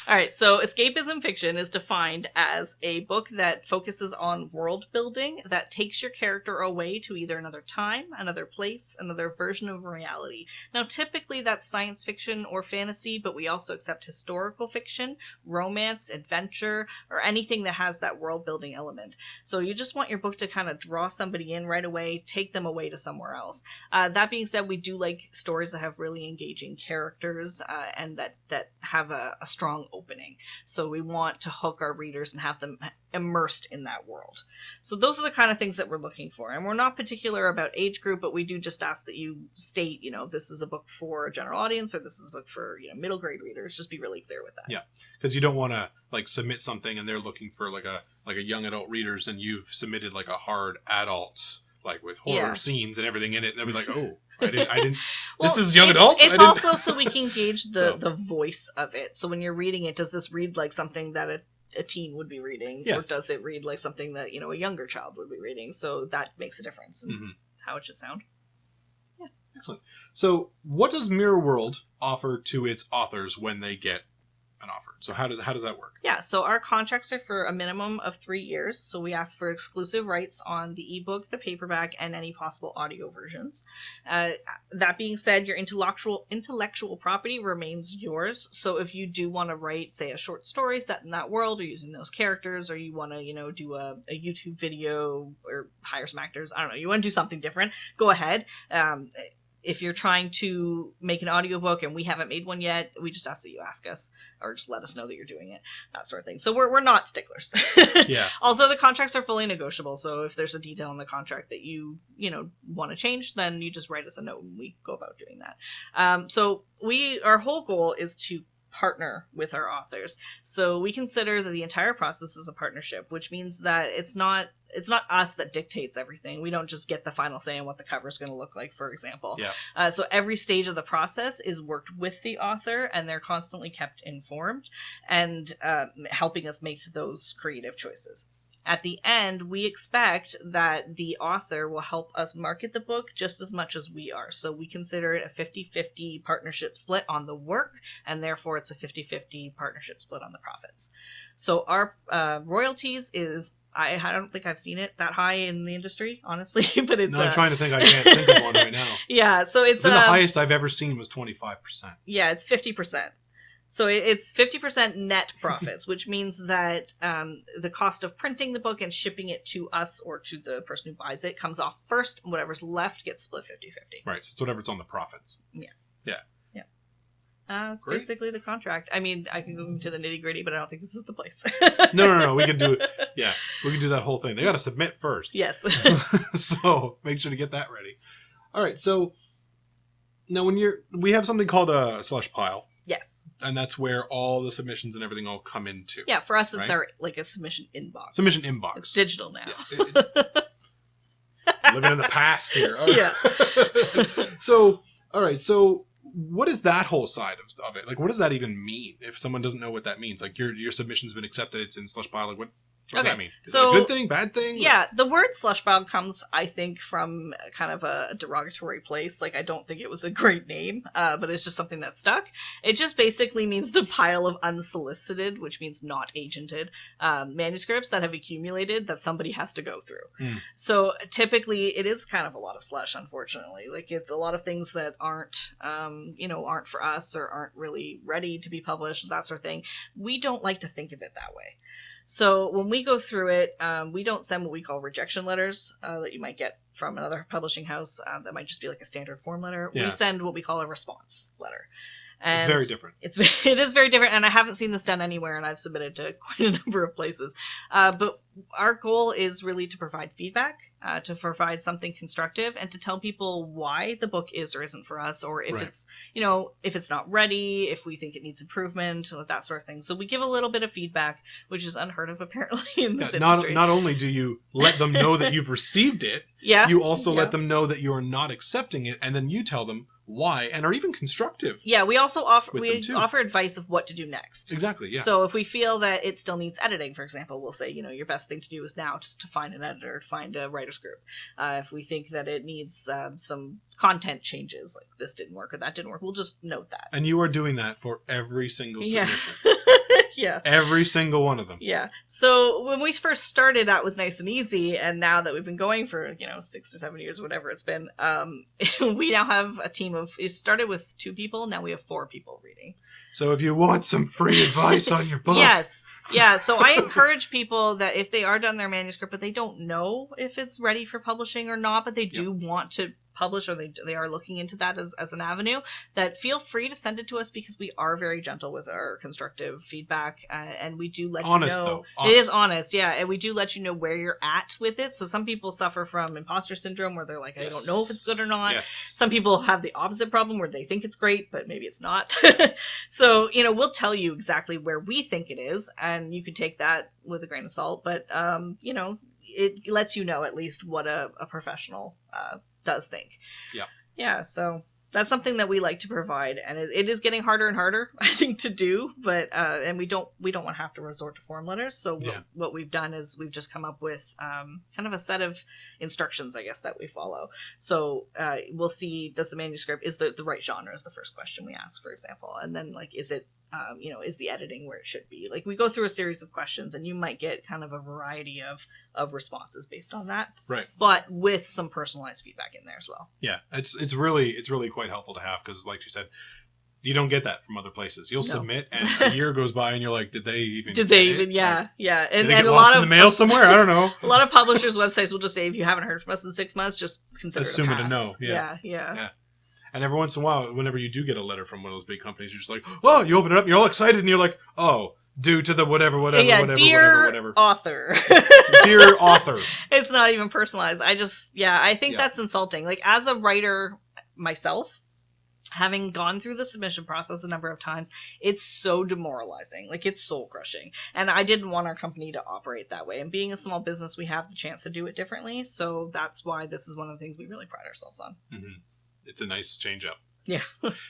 All right. So escapism fiction is defined as a book that focuses on world building that takes your character away to either another time, another place, another version of reality. Now, typically that's science fiction or fantasy, but we also accept historical fiction, romance, adventure, or anything that has that world building element. So you just want your book to kind of draw somebody in right away, take them away to somewhere else. That being said, we do like stories that have really engaging characters and that have a strong opening. So we want to hook our readers and have them immersed in that world. So those are the kind of things that we're looking for. And we're not particular about age group, but we do just ask that you state, this is a book for a general audience or this is a book for, middle grade readers. Just be really clear with that. Yeah. Because you don't want to like submit something and they're looking for like a young adult readers and you've submitted like a hard adult like with horror scenes and everything in it, and they'll be like, "Oh, I didn't." Well, this is young adult. It's also so we can gauge the voice of it. So when you're reading it, does this read like something that a teen would be reading, or does it read like something that a younger child would be reading? So that makes a difference in how it should sound. Yeah, excellent. So, what does Mirror World offer to its authors when they get an offer. So how does that work? Yeah, so our contracts are for a minimum of 3 years. So we ask for exclusive rights on the ebook, the paperback, and any possible audio versions. That being said, your intellectual property remains yours. So if you do want to write, say, a short story set in that world, or using those characters, or you want to, do a YouTube video or hire some actors, I don't know, you want to do something different, go ahead. If you're trying to make an audiobook and we haven't made one yet, we just ask that you ask us or just let us know that you're doing it, that sort of thing. So we're not sticklers. Yeah. Also, the contracts are fully negotiable. So if there's a detail in the contract that you want to change, then you just write us a note and we go about doing that. So our whole goal is to partner with our authors. So we consider that the entire process is a partnership, which means that it's not us that dictates everything. We don't just get the final say on what the cover is going to look like, for example. Yeah. So every stage of the process is worked with the author, and they're constantly kept informed and helping us make those creative choices. At the end, we expect that the author will help us market the book just as much as we are. So we consider it a 50-50 partnership split on the work, and therefore it's a 50-50 partnership split on the profits. So our royalties is, I don't think I've seen it that high in the industry, honestly, but it's... No, I'm trying to think. I can't think of one right now. Yeah, so it's... the highest I've ever seen was 25%. Yeah, it's 50%. So it's 50% net profits, which means that the cost of printing the book and shipping it to us or to the person who buys it comes off first, and whatever's left gets split 50-50. Right, so it's whatever's on the profits. Yeah. Yeah. That's basically the contract. I mean, I can go into the nitty gritty, but I don't think this is the place. No. We can do it. Yeah, we can do that whole thing. They got to submit first. Yes. So make sure to get that ready. All right. So now we have something called a slush pile. Yes. And that's where all the submissions and everything all come into. Yeah, for us, it's right? our a submission inbox. Submission inbox. It's digital now. Yeah, living in the past here. All right. Yeah. So, all right. So what is that whole side of it? Like, what does that even mean? If someone doesn't know what that means, like your submission's been accepted, it's in slush pile. Like, what does that mean? Is it a good thing, bad thing? Yeah, the word slush pile comes, I think, from kind of a derogatory place. Like, I don't think it was a great name, but it's just something that stuck. It just basically means the pile of unsolicited, which means not agented, manuscripts that have accumulated that somebody has to go through. So typically it is kind of a lot of slush, unfortunately. Like, it's a lot of things that aren't for us or aren't really ready to be published, that sort of thing. We don't like to think of it that way. So when we go through it, we don't send what we call rejection letters that you might get from another publishing house. That might just be like a standard form letter. Yeah. We send what we call a response letter. And it's very different. It is very different, and I haven't seen this done anywhere, and I've submitted to quite a number of places. But our goal is really to provide feedback, to provide something constructive, and to tell people why the book is or isn't for us, or if it's, if it's not ready, if we think it needs improvement, that sort of thing. So we give a little bit of feedback, which is unheard of apparently in this industry. Not only do you let them know that you've received it, you also let them know that you are not accepting it, and then you tell them why, and are even constructive. Yeah, we also offer advice of what to do next. Exactly, yeah. So if we feel that it still needs editing, for example, we'll say, your best thing to do is now to find an editor, to find a writer's group. If we think that it needs some content changes, like this didn't work or that didn't work, we'll just note that. And you are doing that for every single submission. Yeah. Every single one of them. Yeah. So when we first started, that was nice and easy. And now that we've been going for, 6 to 7 years, whatever it's been, we now have a team of, it started with 2 people. Now we have 4 people reading. So if you want some free advice on your book. Yes. Yeah. So I encourage people that if they are done their manuscript, but they don't know if it's ready for publishing or not, but they do want to publish, or they are looking into that as an avenue, that feel free to send it to us, because we are very gentle with our constructive feedback, and we do let you know. It is honest, yeah, and we do let you know where you're at with it. So some people suffer from imposter syndrome, where they're like, I don't know if it's good or not. Some people have the opposite problem, where they think it's great, but maybe it's not. So we'll tell you exactly where we think it is, and you can take that with a grain of salt, but it lets you know at least what a professional does think. Yeah, so that's something that we like to provide, and it is getting harder and harder, I think, to do, but and we don't want to have to resort to form letters. So what we've done is we've just come up with kind of a set of instructions, I guess, that we follow. So we'll see, does the manuscript, is the right genre is the first question we ask, for example, and then, like, is it is the editing where it should be? Like, we go through a series of questions, and you might get kind of a variety of responses based on that, right? But with some personalized feedback in there as well. Yeah, it's really quite helpful to have, because, like you said, you don't get that from other places. You'll submit, and a year goes by, and you're like, did they even? Yeah, like, yeah. And did they get lost in the mail somewhere? I don't know. A lot of publishers' websites will just say, if you haven't heard from us in 6 months, just consider assume it a no. pass. Yeah. And every once in a while, whenever you do get a letter from one of those big companies, you're just like, oh, you open it up, and you're all excited, and you're like, oh, due to the whatever, dear author. Dear author. It's not even personalized. I think that's insulting. Like, as a writer myself, having gone through the submission process a number of times, it's so demoralizing. Like, it's soul crushing. And I didn't want our company to operate that way. And being a small business, we have the chance to do it differently. So that's why this is one of the things we really pride ourselves on. Mm-hmm. It's a nice change up. Yeah,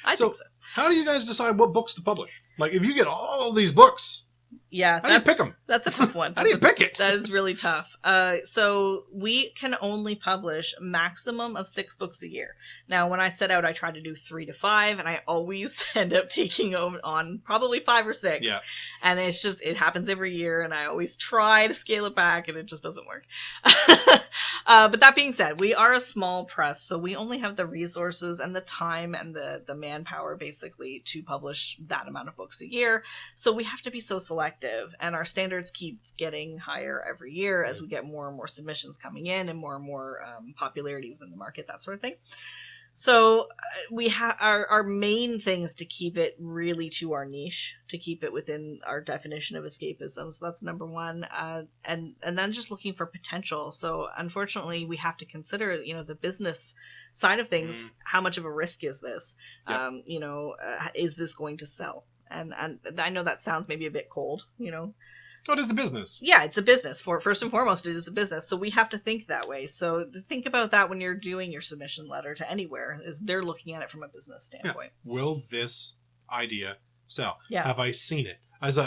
I think so. How do you guys decide what books to publish? Like, if you get all these books, how do you pick them? That's a tough one. How do you pick it? That is really tough. So we can only publish a maximum of 6 books a year. Now, when I set out, I try to do 3 to 5, and I always end up taking on probably 5 or 6. Yeah. And it happens every year, and I always try to scale it back, and it just doesn't work. But that being said, we are a small press, so we only have the resources and the time and the manpower, basically, to publish that amount of books a year. So we have to be so selective, and our standards keep getting higher every year as we get more and more submissions coming in and more popularity within the market, that sort of thing. So we have our main thing is to keep it really to our niche, to keep it within our definition of escapism. So that's number one. And then just looking for potential. So unfortunately, we have to consider, the business side of things. How much of a risk is this? Yep. Is this going to sell? And I know that sounds maybe a bit cold, What is the business? Yeah, it's a business. First and foremost, it is a business. So we have to think that way. So think about that when you're doing your submission letter to anywhere, is they're looking at it from a business standpoint. Yeah. Will this idea sell? Yeah. Have I seen it?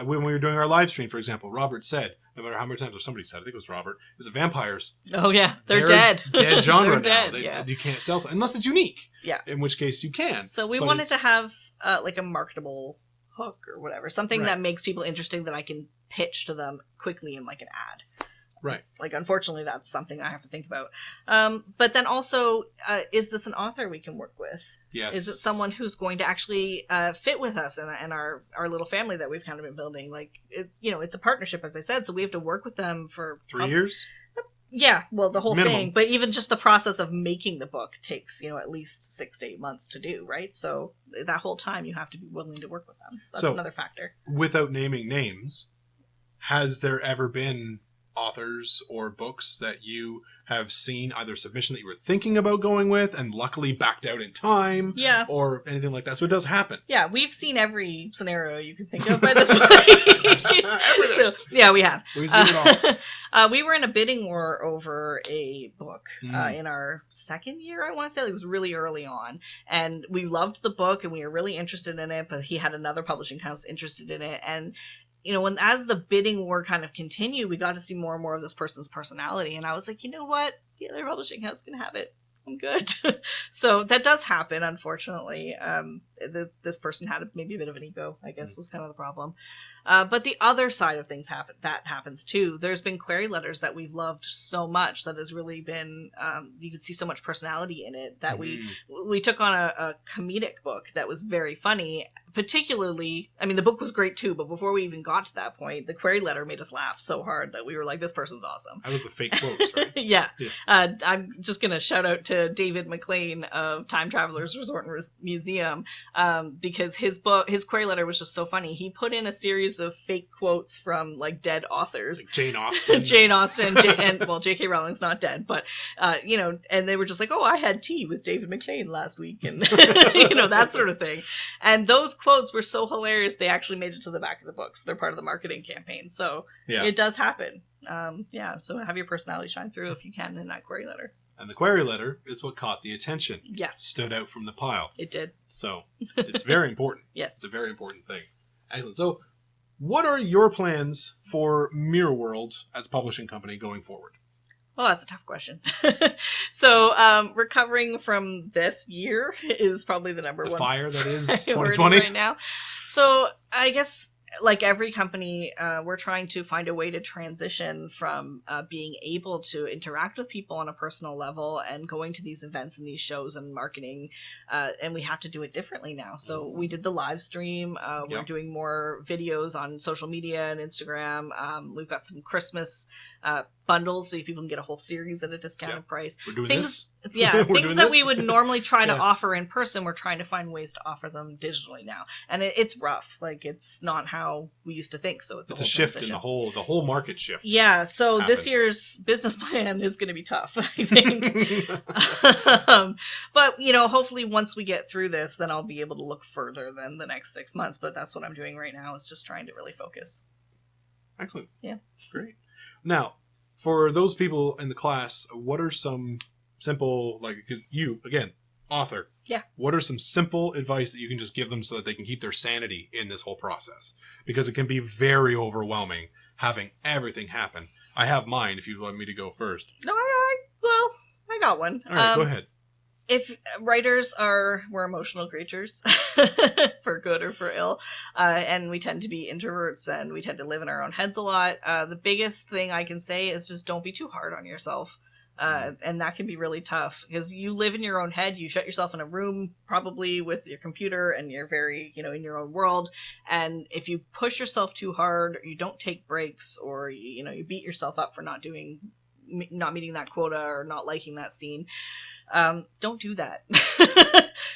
When we were doing our live stream, for example, Robert said, no matter how many times, or somebody said, I think it was Robert, is that vampires. Oh, yeah. They're dead. Dead genre they're now. dead, You can't sell unless it's unique. Yeah. In which case you can. So we wanted to have like a marketable hook or whatever, something that makes people interesting that I can pitch to them quickly in like an ad. Right. Like, unfortunately, that's something I have to think about. But then also, is this an author we can work with? Yes. Is it someone who's going to actually fit with us and our little family that we've kind of been building? Like, it's a partnership, as I said, so we have to work with them for 3 years. Yeah, well, the whole minimum thing, but even just the process of making the book takes, at least 6 to 8 months to do, right? So that whole time you have to be willing to work with them. So that's another factor. Without naming names, has there ever been authors or books that you have seen, either submission that you were thinking about going with and luckily backed out in time? Yeah. Or anything like that? So it does happen. Yeah, we've seen every scenario you can think of by this point. So, yeah, we have. We've seen it all. We were in a bidding war over a book in our second year, I want to say. It was really early on. And we loved the book and we were really interested in it, but he had another publishing house interested in it. And as the bidding war kind of continued, we got to see more and more of this person's personality. And I was like, you know what? The other publishing house can have it. I'm good. So that does happen, unfortunately. This person had maybe a bit of an ego, I guess, was kind of the problem. But the other side of things happens too. There's been query letters that we've loved so much that has really been, you could see so much personality in it that we took on a comedic book that was very funny. Particularly, I mean, the book was great too, but before we even got to that point, the query letter made us laugh so hard that we were like, this person's awesome. That was the fake quotes, right? Yeah. I'm just going to shout out to David McLean of Time Travelers Resort and Museum, because his query letter was just so funny. He put in a series of fake quotes from like dead authors. Like Jane Austen. Jane Austen, and J.K. Rowling's not dead, but, and they were just like, oh, I had tea with David McLean last week, and, that sort of thing. And those quotes were so hilarious, they actually made it to the back of the book, so they're part of the marketing campaign. So it does happen. So have your personality shine through if you can in that query letter. And the query letter is what caught the attention. Yes. Stood out from the pile. It did. So it's very important. Yes. It's a very important thing. Excellent. So what are your plans for Mirror World as a publishing company going forward? Well, that's a tough question. So, recovering from this year is probably the number one fire that is priority 2020 right now. So, I guess, like every company, we're trying to find a way to transition from being able to interact with people on a personal level and going to these events and these shows and marketing, and we have to do it differently now. So we did the live stream. We're doing more videos on social media and Instagram. We've got some Christmas bundles so people can get a whole series at a discounted price. We're doing things, this. yeah, We're things doing that this. we would normally try to offer in person, we're trying to find ways to offer them digitally now, and it's rough. Like, it's not how we used to think. So it's a whole shift transition. in the whole market shift. Yeah, so happens. This year's business plan is going to be tough, I think. But hopefully once we get through this, then I'll be able to look further than the next 6 months. But that's what I'm doing right now, is just trying to really focus. Excellent. Yeah. Great. Now, for those people in the class, what are some simple, because you, again, author. Yeah. What are some simple advice that you can just give them so that they can keep their sanity in this whole process? Because it can be very overwhelming having everything happen. I have mine if you'd like me to go first. No, I got one. All right, go ahead. If writers we're emotional creatures, for good or for ill, and we tend to be introverts and we tend to live in our own heads a lot. The biggest thing I can say is just don't be too hard on yourself. And that can be really tough because you live in your own head. You shut yourself in a room, probably with your computer, and you're very, in your own world. And if you push yourself too hard, or you don't take breaks, or you beat yourself up for not meeting that quota or not liking that scene, don't do that.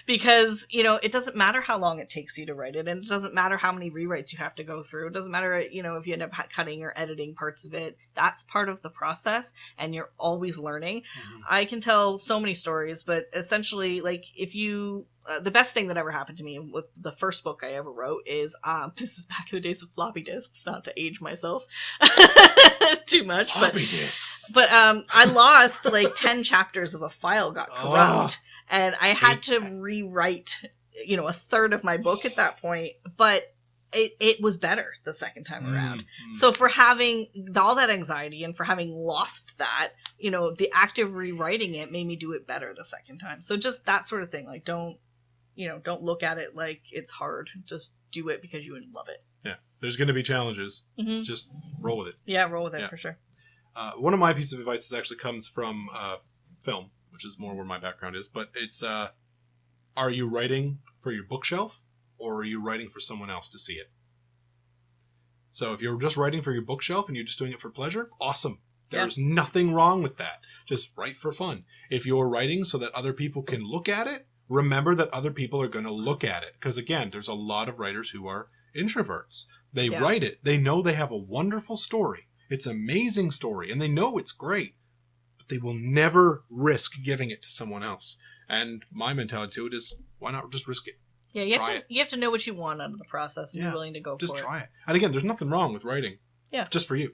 Because it doesn't matter how long it takes you to write it, and it doesn't matter how many rewrites you have to go through. It doesn't matter if you end up cutting or editing parts of it. That's part of the process, and you're always learning. I can tell so many stories, but essentially, if you the best thing that ever happened to me with the first book I ever wrote is this is back in the days of floppy disks, not to age myself too much. Floppy disks. But I lost 10 chapters of a file got corrupt, and I had to rewrite a third of my book at that point. But it was better the second time around. So for having all that anxiety and for having lost that, the act of rewriting it made me do it better the second time. So just that sort of thing. Don't look at it like it's hard. Just do it because you love it. Yeah. There's going to be challenges. Just roll with it. Yeah, roll with it for sure. One of my pieces of advice actually comes from film, which is more where my background is. But it's, are you writing for your bookshelf or are you writing for someone else to see it? So if you're just writing for your bookshelf and you're just doing it for pleasure, awesome. There's nothing wrong with that. Just write for fun. If you're writing so that other people can look at it, remember that other people are going to look at it. Because again, there's a lot of writers who are introverts. They write it. They know they have a wonderful story. It's an amazing story. And they know it's great. But they will never risk giving it to someone else. And my mentality to it is, why not just risk it? Yeah, you have to know what you want out of the process and be willing to go for it. Just try it. And again, there's nothing wrong with writing. Yeah. Just for you.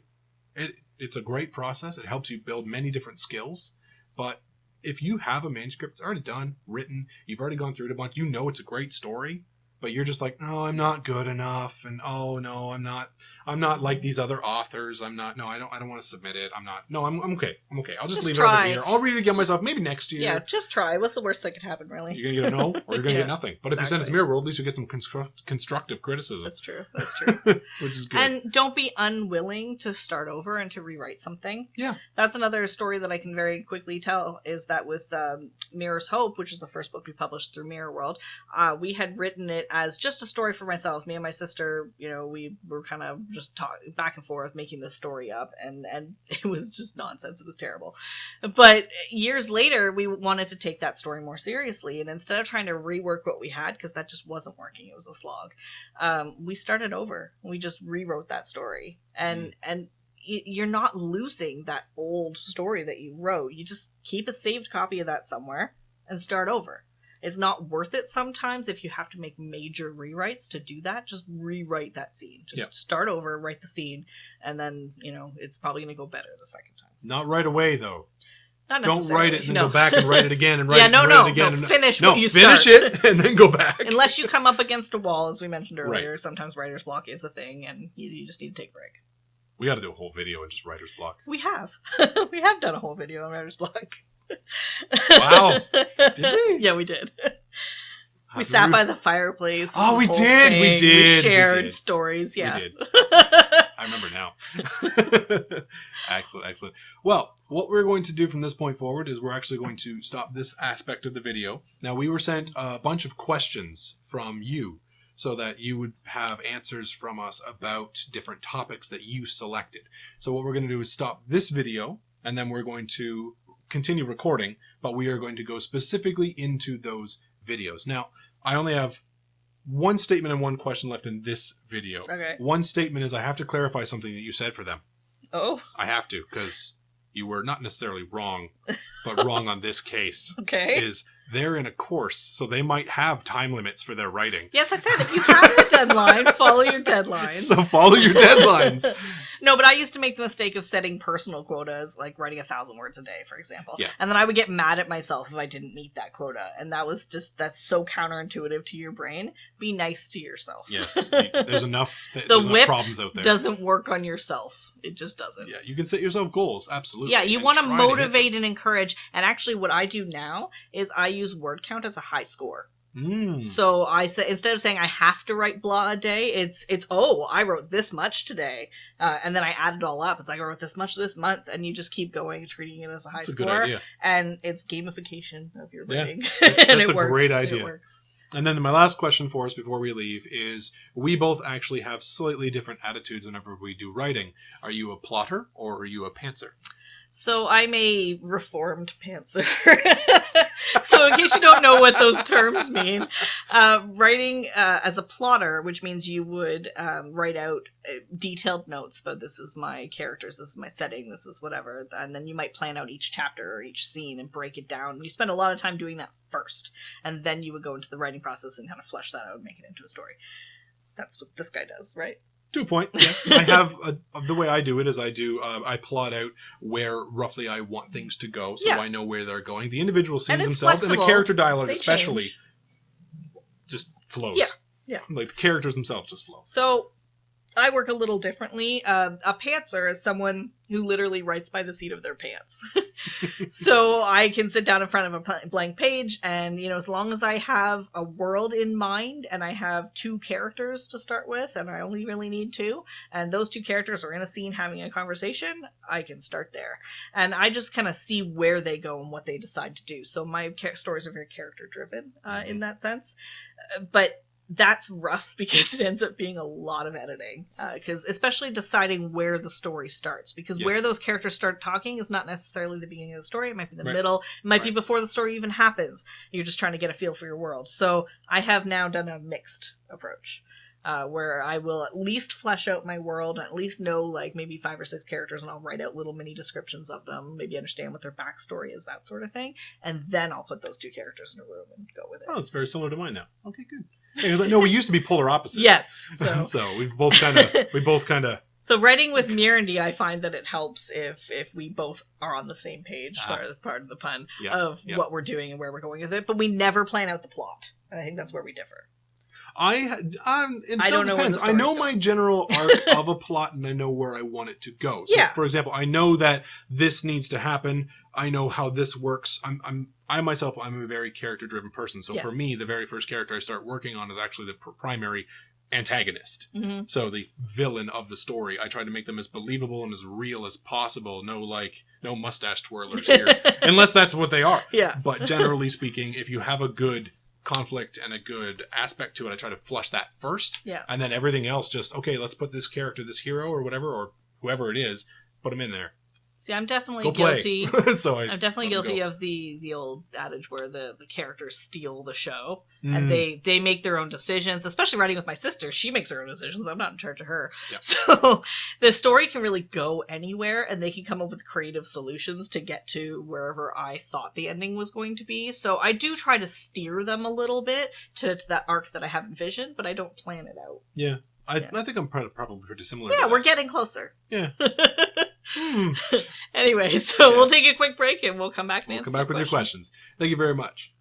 It's a great process. It helps you build many different skills. But if you have a manuscript, it's already done, written, you've already gone through it a bunch, it's a great story, but you're just like, no, I'm not good enough, and oh no, I'm not like these other authors. I don't want to submit it. I'm okay. I'll just leave it over here. I'll read it again myself, maybe next year. Yeah, just try. What's the worst that could happen, really? You're gonna get a no, or you're gonna get nothing. But if you send it to Mirror World, at least you get some constructive criticism. That's true. Which is good. And don't be unwilling to start over and to rewrite something. Yeah. That's another story that I can very quickly tell, is that with Mirror's Hope, which is the first book we published through Mirror World, we had written it as just a story for myself. Me and my sister, we were kind of just talking back and forth, making this story up, and it was just nonsense. It was terrible. But years later, we wanted to take that story more seriously, and instead of trying to rework what we had, because that just wasn't working, it was a slog, we started over. We just rewrote that story, and you're not losing that old story that you wrote. You just keep a saved copy of that somewhere and start over. It's not worth it sometimes if you have to make major rewrites to do that. Just rewrite that scene. Just start over, write the scene, and then, it's probably going to go better the second time. Not right away, though. Not Don't write it and then go back and write it again and write it again. Finish what you start. Finish it and then go back. Unless you come up against a wall, as we mentioned earlier. Right. Sometimes writer's block is a thing, and you just need to take a break. We got to do a whole video on just writer's block. We have. We have done a whole video on writer's block. Wow. Did we? Yeah, we did. We sat by the fireplace. Oh, we whole did. thing. We did. We shared We did. stories. Yeah. We did. I remember now. Excellent, excellent. Well, what we're going to do from this point forward is we're actually going to stop this aspect of the video. Now, we were sent a bunch of questions from you so that you would have answers from us about different topics that you selected. So what we're going to do is stop this video, and then we're going to continue recording, but we are going to go specifically into those videos. Now, I only have one statement and one question left in this video. Okay. One statement is I have to clarify something that you said for them. Oh. I have to, because you were not necessarily wrong, but wrong on this case. Okay. Is they're in a course, so they might have time limits for their writing. Yes, I said if you have a deadline, follow your deadline. So follow your deadlines. No, but I used to make the mistake of setting personal quotas, like writing 1,000 words a day, for example. Yeah. And then I would get mad at myself if I didn't meet that quota. And that's so counterintuitive to your brain. Be nice to yourself. Yes. There's enough problems out there. Doesn't work on yourself. It just doesn't. Yeah, you can set yourself goals, absolutely. Yeah, you and want to try hit motivate and encourage. And actually what I do now is I use word count as a high score. So I say, instead of saying I have to write blah a day, it's I wrote this much today, and then I add it all up. It's like I wrote this much this month, and you just keep going, treating it as a high That's score. a good idea. And it's gamification of your writing. That's and a it works. great idea. It works. And then my last question for us before we leave is, we both actually have slightly different attitudes whenever we do writing. Are you a plotter or are you a pantser? So I'm a reformed pantser. So in case you don't know what those terms mean, writing as a plotter, which means you would write out detailed notes, but this is my characters, this is my setting, this is whatever, and then you might plan out each chapter or each scene and break it down. You spend a lot of time doing that first, and then you would go into the writing process and kind of flesh that out and make it into a story. That's what this guy does, right? To a point, yeah. I have the way I do it is I plot out where roughly I want things to go, so I know where they're going. The individual scenes themselves and the character dialogue especially just flows. Yeah. Like the characters themselves just flow. So I work a little differently. A pantser is someone who literally writes by the seat of their pants. So I can sit down in front of a blank page and, as long as I have a world in mind and I have 2 characters to start with, and I only really need 2, and those 2 characters are in a scene having a conversation, I can start there. And I just kind of see where they go and what they decide to do. So my stories are very character driven in that sense. But that's rough because it ends up being a lot of editing, because especially deciding where the story starts, because where those characters start talking is not necessarily the beginning of the story. It might be the middle, it might be before the story even happens. You're just trying to get a feel for your world. So I have now done a mixed approach, where I will at least flesh out my world, at least know like maybe 5 or 6 characters, and I'll write out little mini descriptions of them, maybe understand what their backstory is, that sort of thing, and then I'll put those 2 characters in a room and go with it. Oh, it's very similar to mine now. Okay, good. Because I know we used to be polar opposites. Yes. So we've both kind of. So writing with Mirandy, I find that it helps if we both are on the same page. Sorry, part of the pun of what we're doing and where we're going with it. But we never plan out the plot, and I think that's where we differ. It don't know. Depends. I know my general arc of a plot, and I know where I want it to go. So, for example, I know that this needs to happen. I know how this works. I myself, I'm a very character-driven person. So for me, the very first character I start working on is actually the primary antagonist. Mm-hmm. So the villain of the story. I try to make them as believable and as real as possible. No mustache twirlers here, unless that's what they are. Yeah. But generally speaking, if you have a good conflict and a good aspect to it, I try to flush that first. Yeah. And then everything else just, okay, let's put this character, this hero or whatever, or whoever it is, put them in there. See, I'm definitely guilty. I'm definitely guilty of the old adage where the characters steal the show and they make their own decisions. Especially writing with my sister, she makes her own decisions. I'm not in charge of her. Yeah. So the story can really go anywhere, and they can come up with creative solutions to get to wherever I thought the ending was going to be. So I do try to steer them a little bit to that arc that I have envisioned, but I don't plan it out. Yeah, I think I'm probably pretty similar. Yeah, we're getting closer. Yeah. Anyway, so we'll take a quick break and we'll come back and answer your questions. Thank you very much.